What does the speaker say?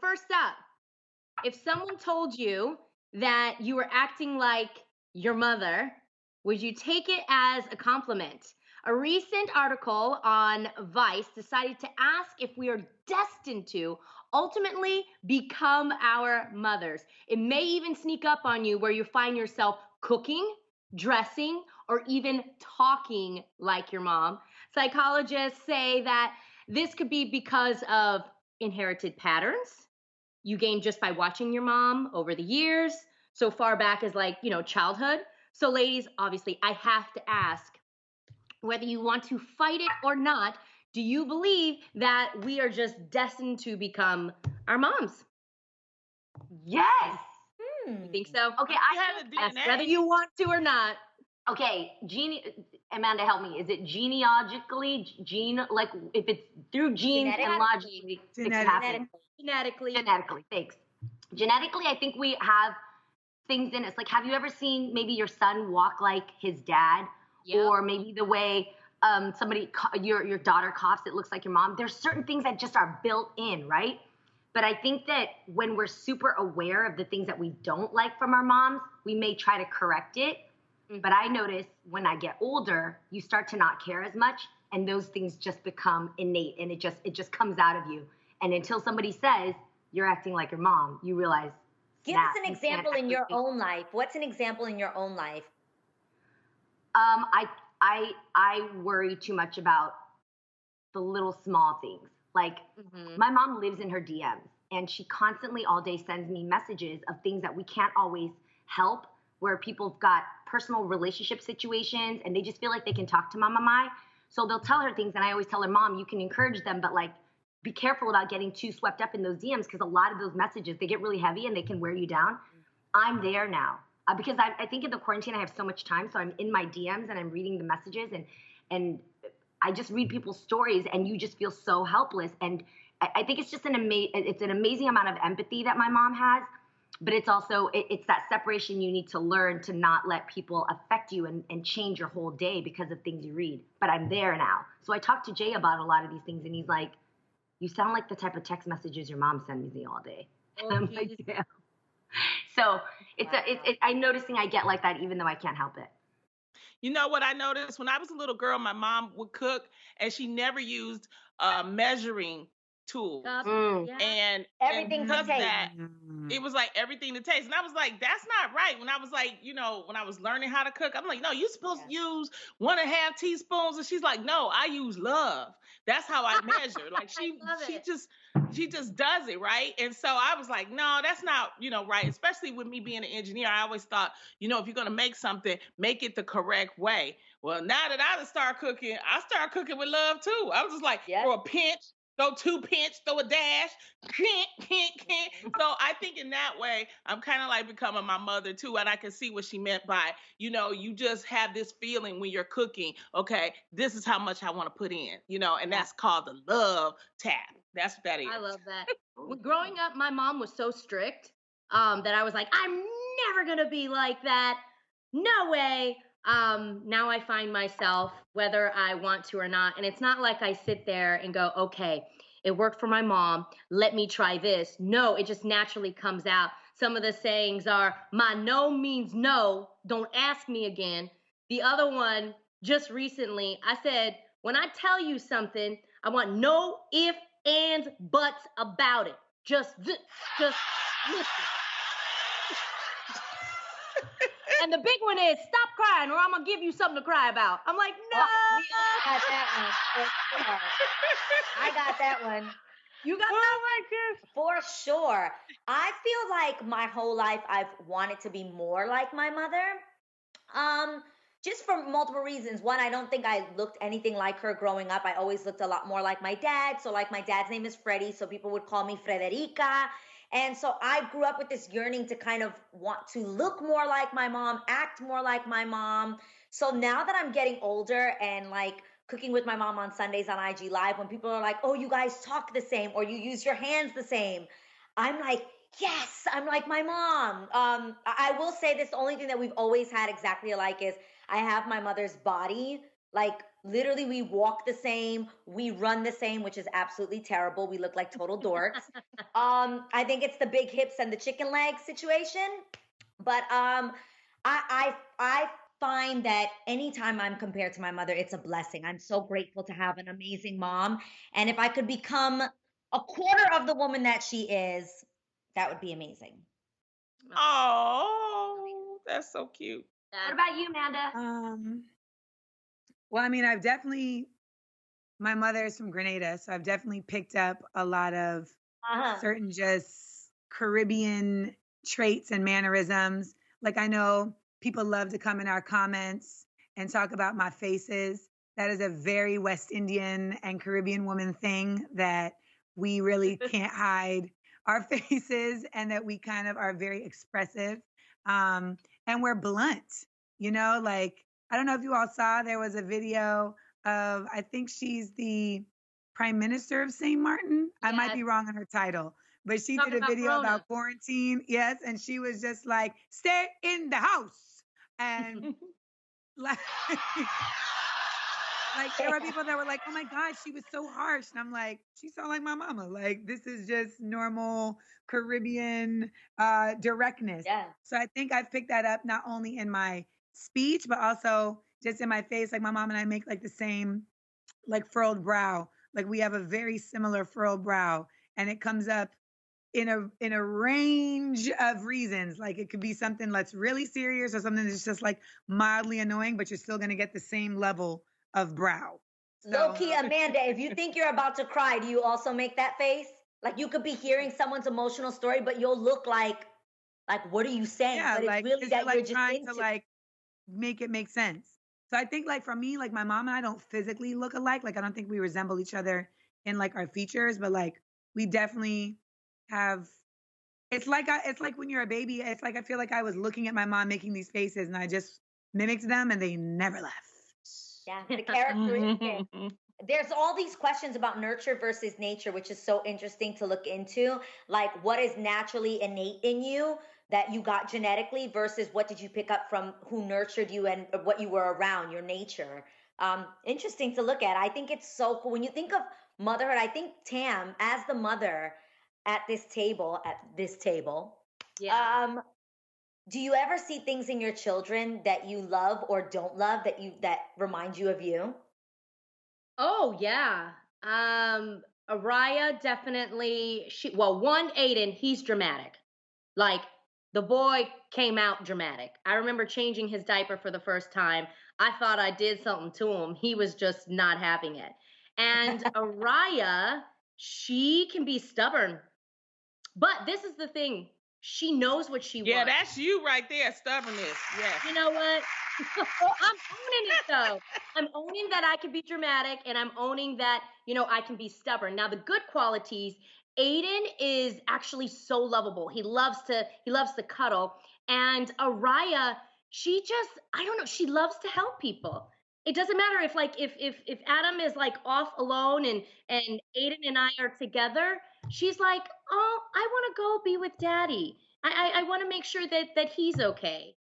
first up, if someone told you that you were acting like your mother, would you take it as a compliment? A recent article on Vice decided to ask if we are destined to ultimately become our mothers. It may even sneak up on you where you find yourself cooking, dressing, or even talking like your mom. Psychologists say that this could be because of inherited patterns you gain just by watching your mom over the years, so far back as like, childhood. So ladies, obviously, I have to ask, whether you want to fight it or not, do you believe that we are just destined to become our moms? Yes. You think so? Okay, I think yes, whether you want to or not. Okay, Amanda, help me. Is it genealogically, like if it's through genes and logically, it can happen? Genetically, thanks. Genetically, I think we have things in us. Like, have you ever seen maybe your son walk like his dad? Yep. Or maybe the way your daughter coughs, it looks like your mom. There's certain things that just are built in, right? But I think that when we're super aware of the things that we don't like from our moms, we may try to correct it. Mm-hmm. But I notice when I get older, you start to not care as much, and those things just become innate, and it just comes out of you. And until somebody says you're acting like your mom, you realize. Give us an example in your own life. What's an example in your own life? I worry too much about the little small things. Like, my mom lives in her DMs, and she constantly all day sends me messages of things that we can't always help, where people have got personal relationship situations and they just feel like they can talk to Mama Mai. So they'll tell her things, and I always tell her, Mom, you can encourage them, but like, be careful about getting too swept up in those DMs, because a lot of those messages, they get really heavy and they can wear you down. I'm there now. Because I think in the quarantine I have so much time, so I'm in my DMs and I'm reading the messages, and I just read people's stories, and you just feel so helpless. And I think it's just an amazing amount of empathy that my mom has, but it's also it's that separation you need to learn to not let people affect you and change your whole day because of things you read. But I'm there now, so I talked to Jay about a lot of these things, and he's like, "You sound like the type of text messages your mom sends me all day." And I'm like, "Yeah." So I'm noticing I get like that even though I can't help it. You know what I noticed? When I was a little girl, my mom would cook and she never used measuring tools. And everything to taste. That, it was like everything to taste. And I was like, that's not right. When I was like, when I was learning how to cook, I'm like, no, you're supposed to use 1.5 teaspoons. And she's like, no, I use love. That's how I measure. Like she just does it, right? And so I was like, no, that's not, right. Especially with me being an engineer, I always thought, if you're going to make something, make it the correct way. Well, now that I start cooking, I start cooking with love too. I was just like, throw a pinch, throw 2 pinch, throw a dash, So I think in that way, I'm kind of like becoming my mother too. And I can see what she meant by, you just have this feeling when you're cooking, okay, this is how much I want to put in, and that's called the love tap. That's what that is. I love that. When growing up, my mom was so strict that I was like, I'm never going to be like that. No way. Now I find myself, whether I want to or not, and it's not like I sit there and go, okay, it worked for my mom, let me try this. No, it just naturally comes out. Some of the sayings are, my no means no, don't ask me again. The other one, just recently, I said, when I tell you something, I want no if, ands, buts about it. Just listen. And the big one is, stop crying or I'm going to give you something to cry about. I'm like, no. I got that one. I got that one. You got that one? For sure. I feel like my whole life I've wanted to be more like my mother. Just for multiple reasons. One, I don't think I looked anything like her growing up. I always looked a lot more like my dad. So like my dad's name is Freddie, so people would call me Frederica. And so I grew up with this yearning to kind of want to look more like my mom, act more like my mom. So now that I'm getting older and like cooking with my mom on Sundays on IG Live, when people are like, oh, you guys talk the same or you use your hands the same, I'm like, yes, I'm like my mom. I will say this, the only thing that we've always had exactly alike is I have my mother's body. Like Literally, we walk the same, we run the same, which is absolutely terrible. We look like total dorks. I think it's the big hips and the chicken leg situation. But I find that anytime I'm compared to my mother, it's a blessing. I'm so grateful to have an amazing mom. And if I could become a quarter of the woman that she is, that would be amazing. Oh, that's so cute. What about you, Amanda? Well, I mean, my mother is from Grenada, so I've definitely picked up a lot of certain just Caribbean traits and mannerisms. Like, I know people love to come in our comments and talk about my faces. That is a very West Indian and Caribbean woman thing, that we really can't hide our faces, and that we kind of are very expressive. And we're blunt, like, I don't know if you all saw, there was a video of, I think she's the Prime Minister of St. Martin. Yes. I might be wrong on her title, but she did a video about quarantine. Yes. And she was just like, stay in the house. And like there were people that were like, oh my God, she was so harsh. And I'm like, she sound like my mama. Like, this is just normal Caribbean directness. Yeah. So I think I've picked that up not only in my speech, but also just in my face. Like, my mom and I make like the same, like, furrowed brow. Like, we have a very similar furrowed brow, and it comes up in a range of reasons. Like, it could be something that's really serious or something that's just like mildly annoying, but you're still going to get the same level of brow. So, low-key, Amanda, if you think you're about to cry, do you also make that face? Like, you could be hearing someone's emotional story, but you'll look like what are you saying? Yeah, but it's like, really that like you're just trying to like make it make sense. So I think, like, for me, like, my mom and I don't physically look alike. Like, I don't think we resemble each other in like our features, but like, we definitely have. It's like when you're a baby. It's like I feel like I was looking at my mom making these faces, and I just mimicked them, and they never left. Yeah, the characteristic. There's all these questions about nurture versus nature, which is so interesting to look into. Like, what is naturally innate in you that you got genetically versus what did you pick up from who nurtured you and what you were around, your nature. Interesting to look at. I think it's so cool. When you think of motherhood, I think Tam, as the mother at this table, yeah. Do you ever see things in your children that you love or don't love that remind you of you? Oh yeah. Araya definitely one, Aiden, he's dramatic. Like, the boy came out dramatic. I remember changing his diaper for the first time. I thought I did something to him. He was just not having it. And Araya, she can be stubborn. But this is the thing. She knows what she wants. Yeah, that's you right there, stubbornness. Yeah. You know what? I'm owning it, though. I'm owning that I can be dramatic, and I'm owning that, I can be stubborn. Now, the good qualities, Aiden is actually so lovable. He loves to cuddle. And Araya, I don't know, she loves to help people. It doesn't matter if Adam is like off alone and Aiden and I are together, she's like, oh, I want to go be with daddy. I want to make sure that he's okay.